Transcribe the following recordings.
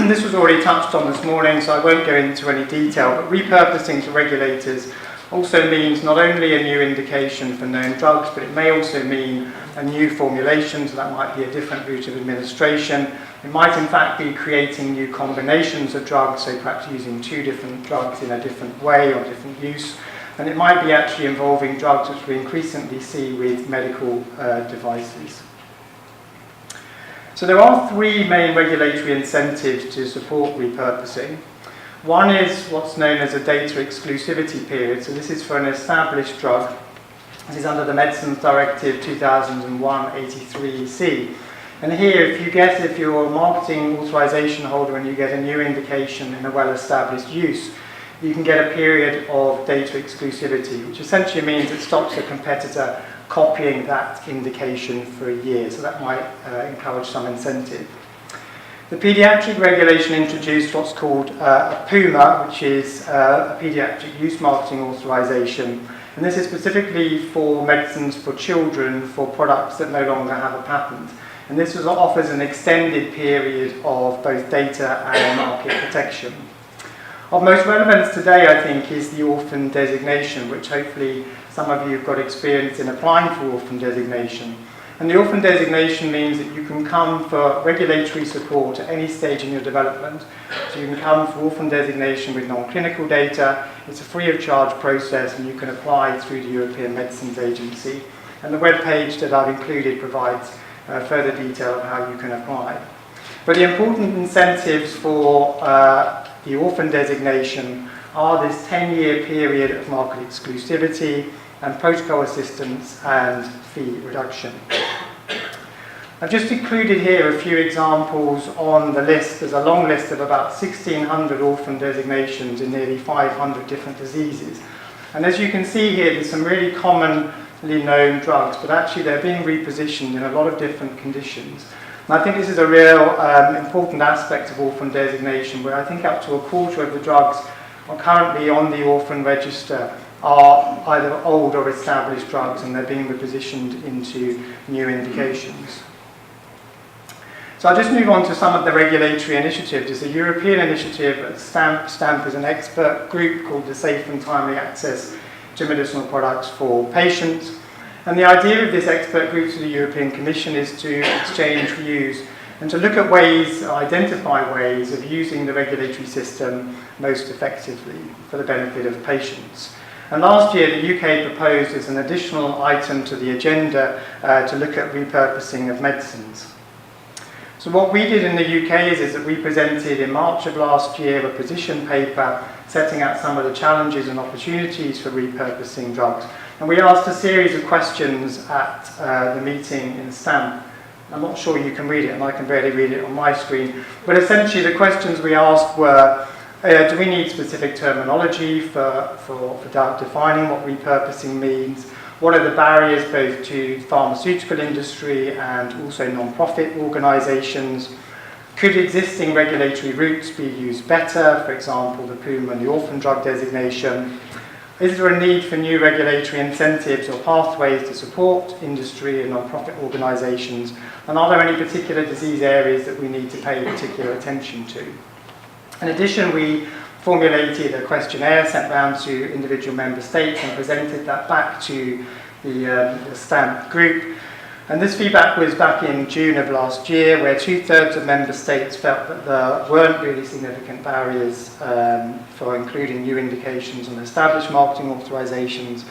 this was already touched on this morning, so I won't go into any detail, but repurposing to regulators also means not only a new indication for known drugs, but it may also mean a new formulation, so that might be a different route of administration. It might in fact be creating new combinations of drugs, so perhaps using two different drugs in a different way or different use. And it might be actually involving drugs which we increasingly see with medical devices. So there are three main regulatory incentives to support repurposing. One is what's known as a data exclusivity period. So this is for an established drug. This is under the Medicines Directive 2001/83/C. And here, if you're a marketing authorization holder and you get a new indication in a well-established use, you can get a period of data exclusivity, which essentially means it stops a competitor copying that indication for a year. So that might encourage some incentive. The paediatric regulation introduced what's called a PUMA, which is a paediatric use marketing authorization. And this is specifically for medicines for children for products that no longer have a patent. And this offers an extended period of both data and market protection. Of most relevance today, I think, is the orphan designation, which hopefully some of you have got experience in applying for orphan designation. And the orphan designation means that you can come for regulatory support at any stage in your development. So you can come for orphan designation with non-clinical data. It's a free of charge process, and you can apply through the European Medicines Agency. And the web page that I've included provides further detail of how you can apply. But the important incentives for the orphan designation are this 10-year period of market exclusivity and protocol assistance and fee reduction. I've just included here a few examples on the list. There's a long list of about 1,600 orphan designations in nearly 500 different diseases. And as you can see here, there's some really commonly known drugs, but actually they're being repositioned in a lot of different conditions. And I think this is a real important aspect of orphan designation, where I think up to a quarter of the drugs are currently on the orphan register are either old or established drugs, and they're being repositioned into new indications. So I'll just move on to some of the regulatory initiatives. There's a European initiative. STAMP is an expert group called the Safe and Timely Access to Medicinal Products for Patients. And the idea of this expert group to the European Commission is to exchange views and to look at ways, identify ways of using the regulatory system most effectively for the benefit of patients. And last year, the UK proposed as an additional item to the agenda to look at repurposing of medicines. So what we did in the UK is that we presented in March of last year a position paper setting out some of the challenges and opportunities for repurposing drugs. And we asked a series of questions at the meeting in STAMP. I'm not sure you can read it, and I can barely read it on my screen. But essentially the questions we asked were, do we need specific terminology for defining what repurposing means? What are the barriers both to the pharmaceutical industry and also non-profit organisations? Could existing regulatory routes be used better, for example, the PUMA and the orphan drug designation? Is there a need for new regulatory incentives or pathways to support industry and non-profit organisations? And are there any particular disease areas that we need to pay particular attention to? In addition, we formulated a questionnaire sent round to individual member states and presented that back to the STAMP group. And this feedback was back in June of last year, where 2/3 of member states felt that there weren't really significant barriers for including new indications and established marketing authorizations.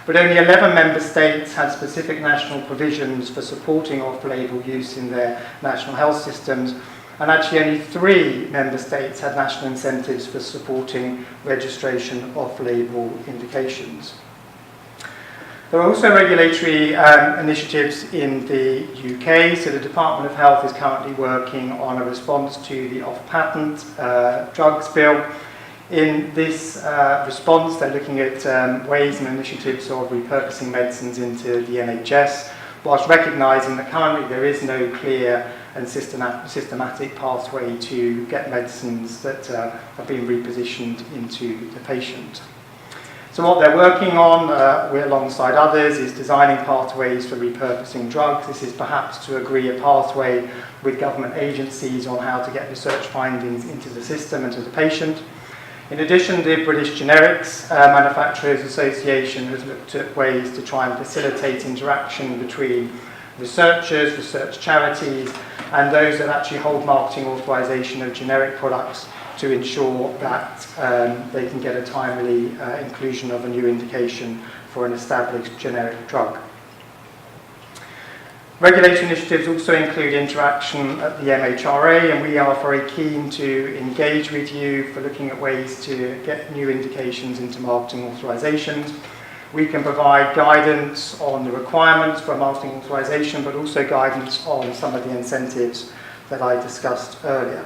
But only 11 member states had specific national provisions for supporting off-label use in their national health systems. And actually only 3 member states had national incentives for supporting registration off-label indications. There are also regulatory initiatives in the UK. So the Department of Health is currently working on a response to the off-patent drugs bill. In this response, they're looking at ways and initiatives of repurposing medicines into the NHS, whilst recognising that currently there is no clear and systematic pathway to get medicines that have been repositioned into the patient. So what they're working on, we're alongside others, is designing pathways for repurposing drugs. This is perhaps to agree a pathway with government agencies on how to get research findings into the system and to the patient. In addition, the British Generics Manufacturers Association has looked at ways to try and facilitate interaction between researchers, research charities, and those that actually hold marketing authorization of generic products to ensure that they can get a timely inclusion of a new indication for an established generic drug. Regulatory initiatives also include interaction at the MHRA, and we are very keen to engage with you for looking at ways to get new indications into marketing authorizations. We can provide guidance on the requirements for marketing authorization, but also guidance on some of the incentives that I discussed earlier.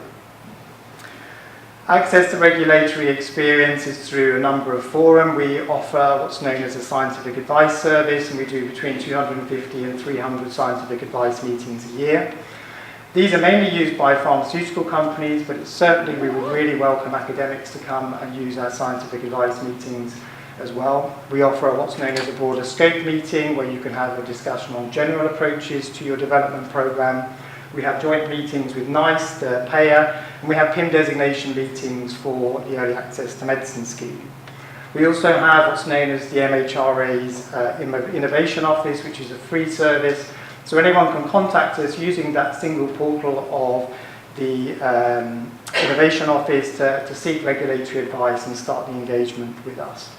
Access to regulatory experience is through a number of forums. We offer what's known as a scientific advice service, and we do between 250 and 300 scientific advice meetings a year. These are mainly used by pharmaceutical companies, but certainly we would really welcome academics to come and use our scientific advice meetings as well. We offer what's known as a broader scope meeting, where you can have a discussion on general approaches to your development program. We have joint meetings with NICE, the payer, and we have PIM designation meetings for the Early Access to Medicine scheme. We also have what's known as the MHRA's Innovation Office, which is a free service. So anyone can contact us using that single portal of the Innovation Office to seek regulatory advice and start the engagement with us.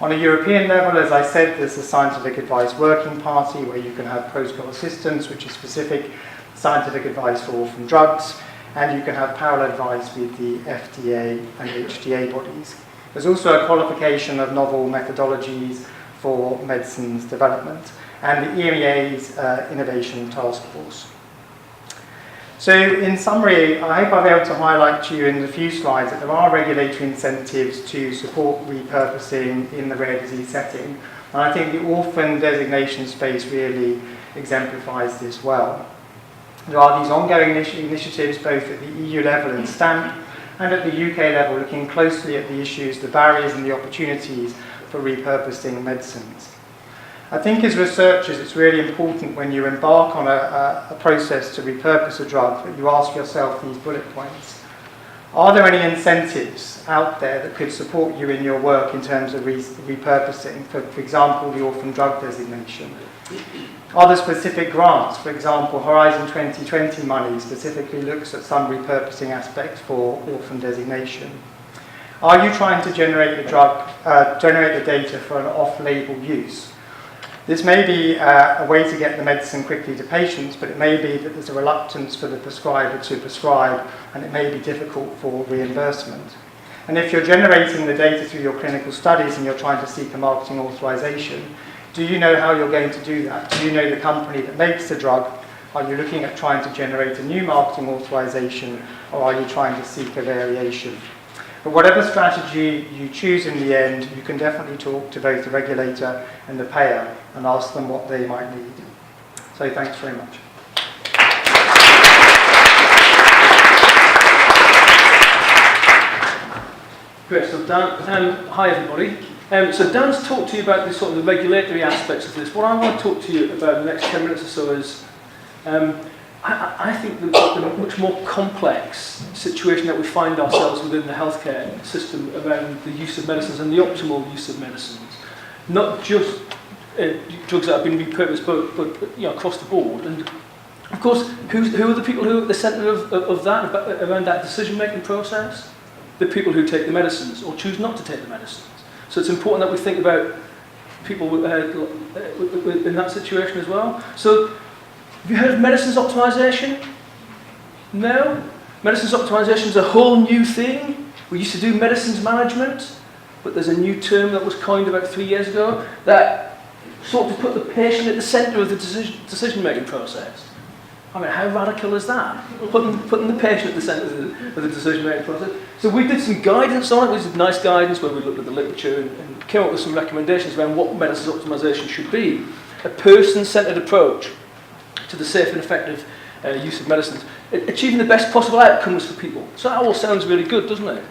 On a European level, as I said, there's the Scientific Advice Working Party, where you can have protocol assistance, which is specific scientific advice for orphan drugs, and you can have parallel advice with the FDA and HTA bodies. There's also a qualification of novel methodologies for medicines development, and the EMEA's Innovation Task Force. So in summary, I hope I'll be able to highlight to you in a few slides that there are regulatory incentives to support repurposing in the rare disease setting, and I think the orphan designation space really exemplifies this well. There are these ongoing initiatives both at the EU level and STAMP and at the UK level, looking closely at the issues, the barriers and the opportunities for repurposing medicines. I think as researchers it's really important when you embark on a process to repurpose a drug that you ask yourself these bullet points. Are there any incentives out there that could support you in your work in terms of repurposing, for example, the orphan drug designation? Are there specific grants? For example, Horizon 2020 money specifically looks at some repurposing aspects for orphan designation. Are you trying to generate the data for an off-label use? This may be a way to get the medicine quickly to patients, but it may be that there's a reluctance for the prescriber to prescribe, and it may be difficult for reimbursement. And if you're generating the data through your clinical studies and you're trying to seek a marketing authorization, do you know how you're going to do that? Do you know the company that makes the drug? Are you looking at trying to generate a new marketing authorization, or are you trying to seek a variation? But whatever strategy you choose in the end, you can definitely talk to both the regulator and the payer and ask them what they might need. So thanks very much. Great, so Dan, hi everybody. So Dan's talked to you about the sort of the regulatory aspects of this. What I want to talk to you about in the next 10 minutes or so is I think the much more complex situation that we find ourselves within the healthcare system around the use of medicines and the optimal use of medicines. Not just drugs that have been repurposed, but you know, across the board. And of course, who are the people who are at the centre of that, around that decision-making process? The people who take the medicines or choose not to take the medicines. So it's important that we think about people in that situation as well. So, have you heard of medicines optimization? No? Medicines optimization is a whole new thing. We used to do medicines management, but there's a new term that was coined about 3 years ago that sought to put the patient at the centre of the decision-making process. I mean, how radical is that? Putting the patient at the centre of the decision-making process. So we did some guidance on it. We did nice guidance where we looked at the literature and came up with some recommendations around what medicines optimization should be. A person-centred approach to the safe and effective use of medicines, achieving the best possible outcomes for people. So that all sounds really good, doesn't it?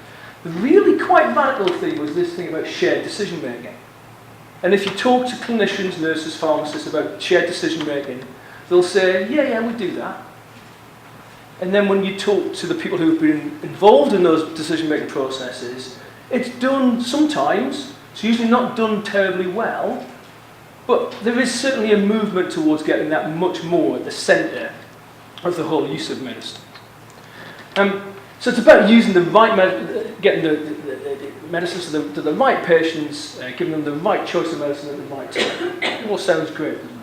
The really quite radical thing was this thing about shared decision making. And if you talk to clinicians, nurses, pharmacists about shared decision making, they'll say, yeah, we do that. And then when you talk to the people who have been involved in those decision making processes, it's done sometimes, it's usually not done terribly well, but there is certainly a movement towards getting that much more at the centre of the whole use of medicine. So it's about using the right getting the medicines to the right patients, giving them the right choice of medicine at the right time. It all sounds great, doesn't it?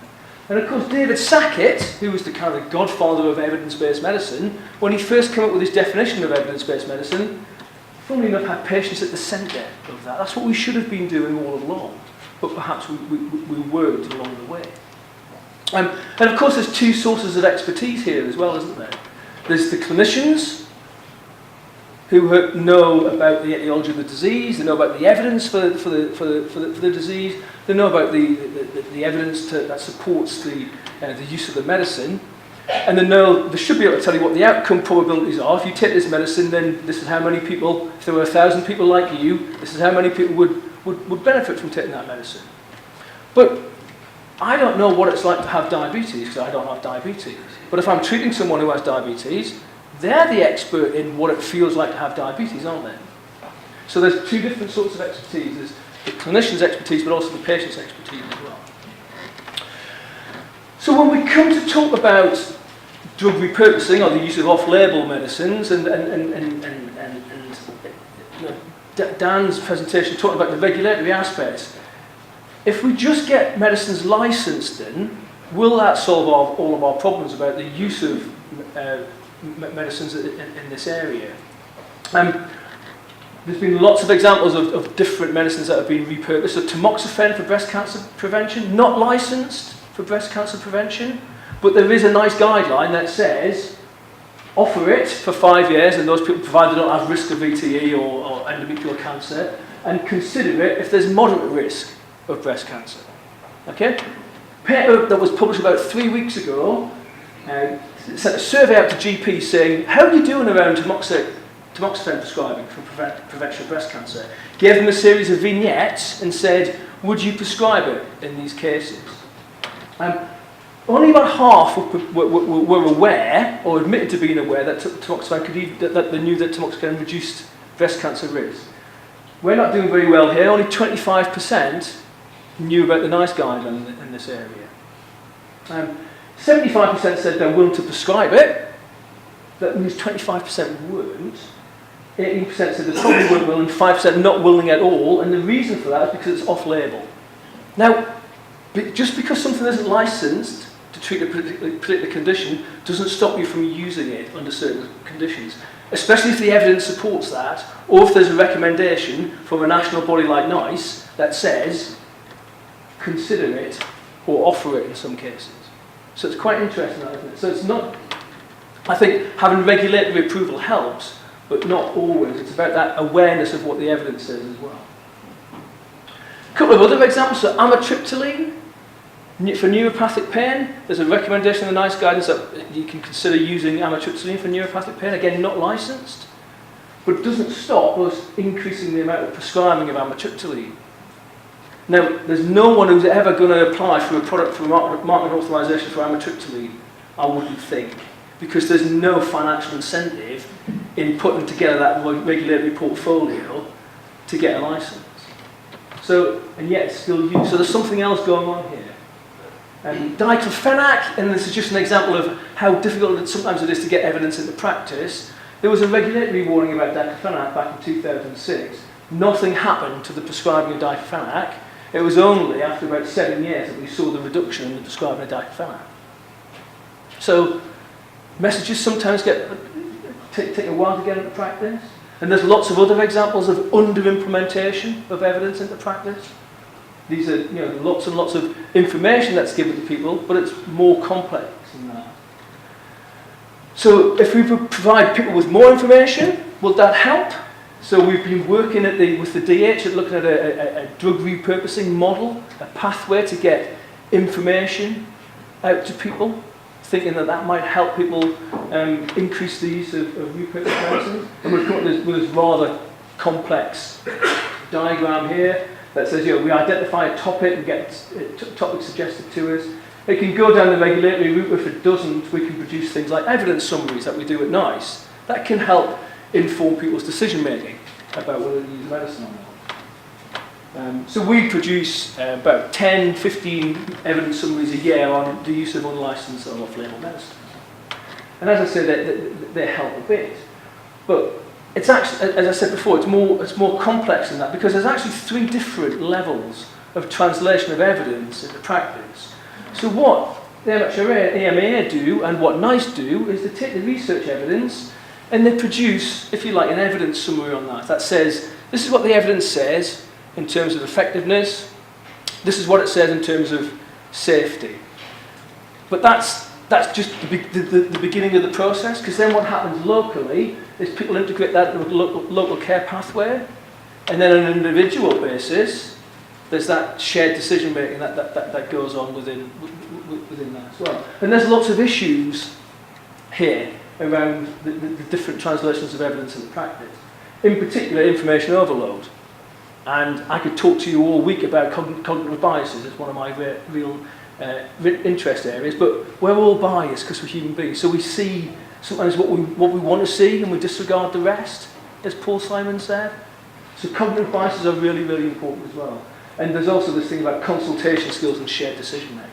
And of course, David Sackett, who was the kind of godfather of evidence-based medicine, when he first came up with his definition of evidence-based medicine, funnily enough, had patients at the centre of that. That's what we should have been doing all along, but perhaps we weren't along the way. And of course, there's two sources of expertise here as well, isn't there? There's the clinicians, who know about the etiology of the disease, they know about the evidence for the disease, they know about the evidence that supports the use of the medicine, and they should be able to tell you what the outcome probabilities are. If you take this medicine, then this is how many people, if there were 1,000 people like you, this is how many people would benefit from taking that medicine. But I don't know what it's like to have diabetes, because I don't have diabetes. But if I'm treating someone who has diabetes, they're the expert in what it feels like to have diabetes, aren't they? So there's two different sorts of expertise. There's the clinician's expertise, but also the patient's expertise as well. So when we come to talk about drug repurposing, or the use of off-label medicines, and you know, Dan's presentation talking about the regulatory aspects, if we just get medicines licensed in, will that solve all of our problems about the use of medicines in this area? There's been lots of examples of different medicines that have been repurposed. So tamoxifen for breast cancer prevention, not licensed for breast cancer prevention, but there is a nice guideline that says offer it for 5 years, and those people, provided they don't have risk of VTE or endometrial cancer, and consider it if there's moderate risk of breast cancer. Okay? A paper that was published about 3 weeks ago sent a survey out to GPs saying, how are you doing around tamoxifen prescribing for prevention of breast cancer? Gave them a series of vignettes and said, would you prescribe it in these cases? Only about half were aware, or admitted to being aware, that tamoxifen that they knew that tamoxifen reduced breast cancer risk. We're not doing very well here. Only 25% knew about the NICE guideline in this area. 75% said they're willing to prescribe it. That means 25% weren't. 18% said they probably weren't willing, 5% not willing at all, and the reason for that is because it's off-label. Now, just because something isn't licensed to treat a particular condition doesn't stop you from using it under certain conditions, especially if the evidence supports that, or if there's a recommendation from a national body like NICE that says, consider it or offer it in some cases. So it's quite interesting, isn't it? So it's not, I think having regulatory approval helps, but not always. It's about that awareness of what the evidence says as well. A couple of other examples. So amitriptyline for neuropathic pain. There's a recommendation in the NICE guidance that you can consider using amitriptyline for neuropathic pain. Again, not licensed, but it doesn't stop us increasing the amount of prescribing of amitriptyline. Now, there's no one who's ever going to apply for a product for market authorization for amitriptyline, I wouldn't think, because there's no financial incentive in putting together that regulatory portfolio to get a license. So, and yet it's still used. So there's something else going on here. Diclofenac, and this is just an example of how difficult sometimes it is to get evidence into practice. There was a regulatory warning about diclofenac back in 2006. Nothing happened to the prescribing of diclofenac. It was only after about 7 years that we saw the reduction in the prescribing of diclofenac. So messages sometimes take a while to get into practice. And there's lots of other examples of under-implementation of evidence into practice. These are, lots and lots of information that's given to people, but it's more complex than that. So if we provide people with more information, will that help? So we've been working with the DH at looking at a drug repurposing model, a pathway to get information out to people, thinking that might help people increase the use of repurposed medicines. And we've come up with this rather complex diagram here that says, we identify a topic and get a topic suggested to us. It can go down the regulatory route. If it doesn't, we can produce things like evidence summaries that we do at NICE. That can help inform people's decision making about whether to use medicine or not. So we produce about 10, 15 evidence summaries a year on the use of unlicensed or off-label medicine. And as I said, they help a bit. But it's actually, as I said before, it's more complex than that, because there's actually 3 different levels of translation of evidence into practice. So what the EMA do and what NICE do is they take the research evidence and they produce, if you like, an evidence summary on that. That says, this is what the evidence says in terms of effectiveness, this is what it says in terms of safety. But that's just the beginning of the process, because then what happens locally is people integrate that with local care pathway, and then on an individual basis, there's that shared decision making that goes on within that as well. And there's lots of issues here around the different translations of evidence in practice. In particular, information overload. And I could talk to you all week about cognitive biases. It's one of my real interest areas. But we're all biased because we're human beings. So we see sometimes what we want to see and we disregard the rest, as Paul Simon said. So cognitive biases are really, really important as well. And there's also this thing about consultation skills and shared decision making.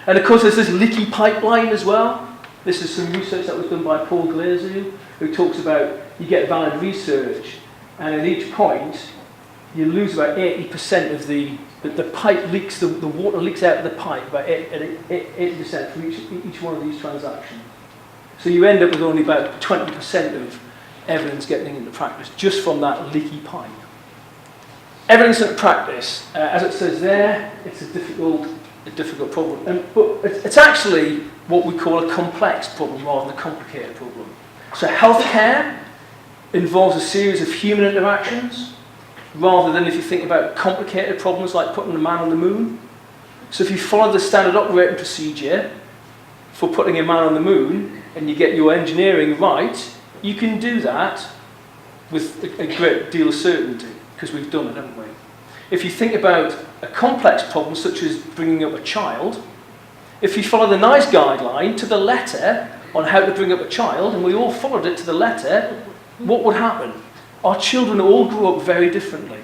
And of course there's this leaky pipeline as well. This is some research that was done by Paul Glazer, who talks about you get valid research, and at each point you lose about 80% of the pipe leaks, the water leaks out of the pipe, about 80% for each one of these transactions. So you end up with only about 20% of evidence getting into practice just from that leaky pipe. Evidence in practice, as it says there, it's a difficult problem. But it's actually what we call a complex problem rather than a complicated problem. So healthcare involves a series of human interactions rather than if you think about complicated problems like putting a man on the moon. So if you follow the standard operating procedure for putting a man on the moon and you get your engineering right, you can do that with a great deal of certainty, because we've done it, haven't we? If you think about a complex problem such as bringing up a child, if you follow the NICE guideline to the letter on how to bring up a child, and we all followed it to the letter, what would happen? Our children all grew up very differently.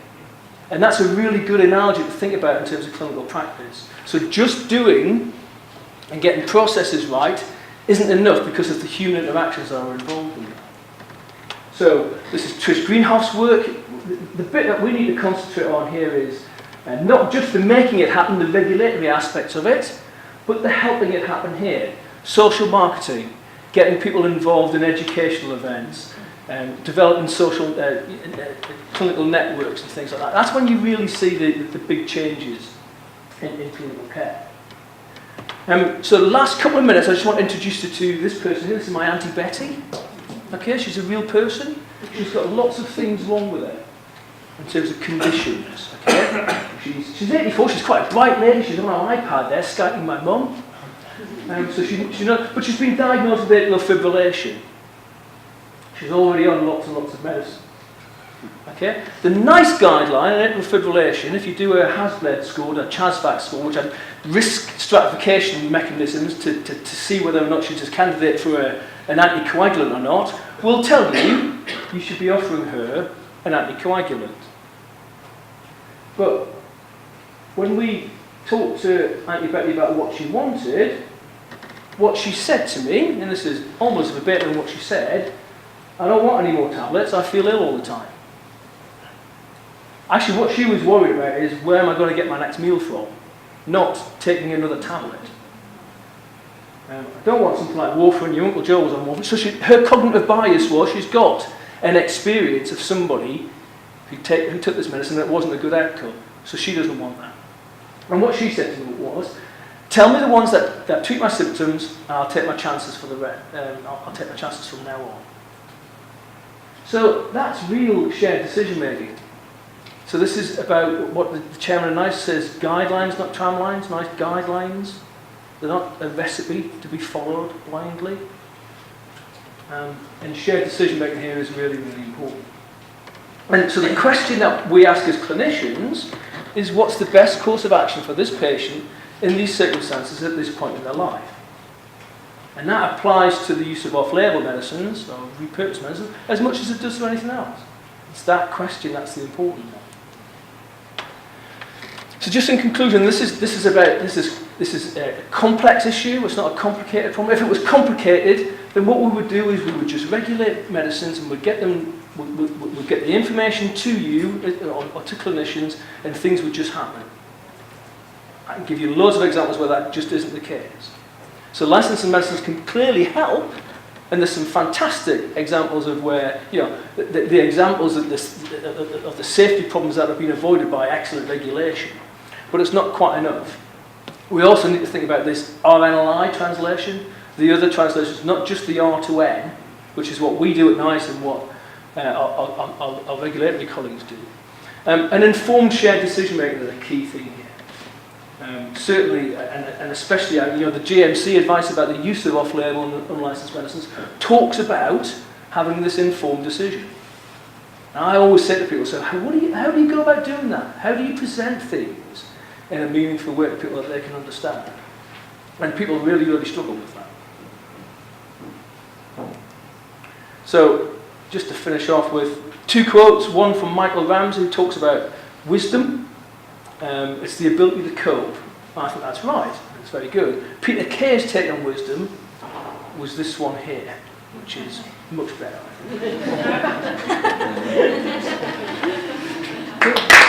And that's a really good analogy to think about in terms of clinical practice. So just doing and getting processes right isn't enough because of the human interactions that are involved in that. So this is Trish Greenhoff's work. The bit that we need to concentrate on here is not just the making it happen, the regulatory aspects of it, but the helping it happen here. Social marketing, getting people involved in educational events, developing social clinical networks and things like that. That's when you really see the big changes in clinical care. So the last couple of minutes, I just want to introduce you to this person here. This is my Auntie Betty. Okay, she's a real person. She's got lots of things wrong with her in terms of conditions. Okay, she's 84. She's quite a bright lady. She's on her iPad there, Skyping my mum. But she's been diagnosed with atrial fibrillation. She's already on lots and lots of medicine. Okay, the NICE guideline on atrial fibrillation, if you do a HASBLED score, a CHASVAC score, which are risk stratification mechanisms to see whether or not she's a candidate for an anticoagulant or not, will tell you you should be offering her an anticoagulant. But when we talked to Auntie Betty about what she wanted, what she said to me, and this is almost verbatim what she said, I don't want any more tablets, I feel ill all the time. Actually, what she was worried about is where am I going to get my next meal from, not taking another tablet. I don't want something like warfarin, your Uncle Joe was on warfarin. So her cognitive bias was she's got an experience of somebody who took this medicine and it wasn't a good outcome. So she doesn't want that. And what she said to me was, tell me the ones that treat my symptoms and I'll take my chances for the rest. I'll take my chances from now on. So that's real shared decision making. So this is about what the chairman of NICE says, guidelines, not tramlines, NICE guidelines. They're not a recipe to be followed blindly. And shared decision making here is really, really important. And so the question that we ask as clinicians is, what's the best course of action for this patient in these circumstances at this point in their life? And that applies to the use of off-label medicines or repurposed medicine as much as it does for anything else. It's that question that's the important one. So just in conclusion, this is a complex issue. It's not a complicated problem. If it was complicated, then what we would do is we would just regulate medicines and we'd get the information to you or to clinicians, and things would just happen. I can give you loads of examples where that just isn't the case. So licensing medicines can clearly help, and there's some fantastic examples of where, the examples of the safety problems that have been avoided by excellent regulation. But it's not quite enough. We also need to think about this RNLI translation, the other translations, not just the R to N, which is what we do at NICE and what our regulatory colleagues do. And informed shared decision making is a key thing here. Certainly, and especially, the GMC advice about the use of off-label and unlicensed medicines talks about having this informed decision. And I always say to people, so how do you go about doing that? How do you present things in a meaningful way to people that they can understand? And people really, really struggle with that. So, just to finish off with 2 quotes, one from Michael Rams, who talks about wisdom. It's the ability to cope. I think that's right. It's very good. Peter Kay's take on wisdom was this one here, which is much better, I think.